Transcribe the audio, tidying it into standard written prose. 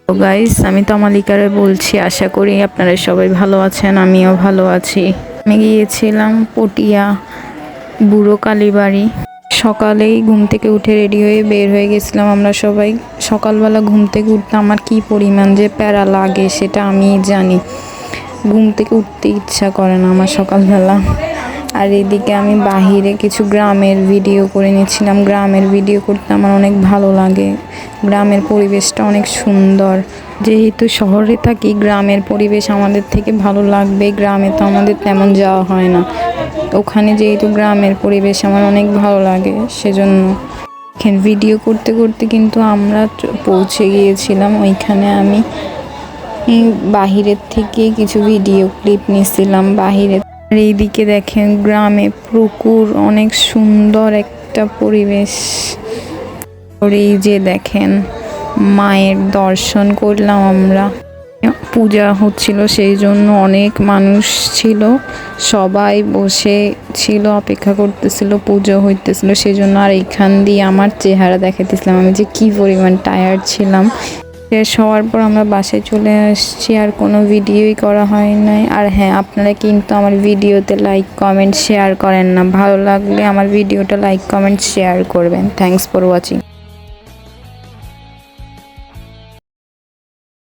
তো গাইস, আমি তমালিকারে বলছি। আশা করি আপনারা সবাই ভালো আছেন, আমিও ভালো আছি। আমি গিয়েছিলাম পটিয়া বুড়ো কালীবাড়ি। সকালেই ঘুম থেকে উঠে রেডি হয়ে বের হয়ে গেছিলাম আমরা সবাই। সকালবেলা ঘুম থেকে উঠতে আমার কি পরিমাণ যে প্যারা লাগে সেটা আমি জানি। ঘুম থেকে উঠতে ইচ্ছা করে না আমার সকালবেলা। আর এদিকে আমি বাহিরে কিছু গ্রামের ভিডিও করে নিয়েছিলাম। গ্রামের ভিডিও করতে আমার অনেক ভালো লাগে। গ্রামের পরিবেশটা অনেক সুন্দর। যেহেতু শহরে থাকি, গ্রামের পরিবেশ আমাদের থেকে ভালো লাগবে। গ্রামে তো আমাদের তেমন যাওয়া হয় না। ওখানে যেহেতু গ্রামের পরিবেশ আমার অনেক ভালো লাগে, সেজন্য ভিডিও করতে করতে কিন্তু আমরা পৌঁছে গিয়েছিলাম ওইখানে। আমি বাহিরের থেকে কিছু ভিডিও ক্লিপ নিয়েছিলাম বাহিরে। আর এইদিকে দেখেন গ্রামে পুকুর, অনেক সুন্দর একটা পরিবেশ। এই যে দেখেন মায়ের দর্শন করলাম আমরা। পূজা হচ্ছিল, সেই জন্য অনেক মানুষ ছিল। সবাই বসে ছিল, অপেক্ষা করতেছিল, পুজো হইতেছিল, সেই জন্য। আর এইখান দিয়ে আমার চেহারা দেখাতেছিলাম আমি যে কি পরিমাণ টায়ার্ড ছিলাম। শেষ হওয়ার পর আমরা বাসায় চলে আসছি, আর কোনো ভিডিওই করা হয় নাই। আর হ্যাঁ, আপনারা কিন্তু আমার ভিডিওতে লাইক কমেন্ট শেয়ার করেন না। ভালো লাগলে আমার ভিডিওটা লাইক কমেন্ট শেয়ার করবেন। Thanks for watching.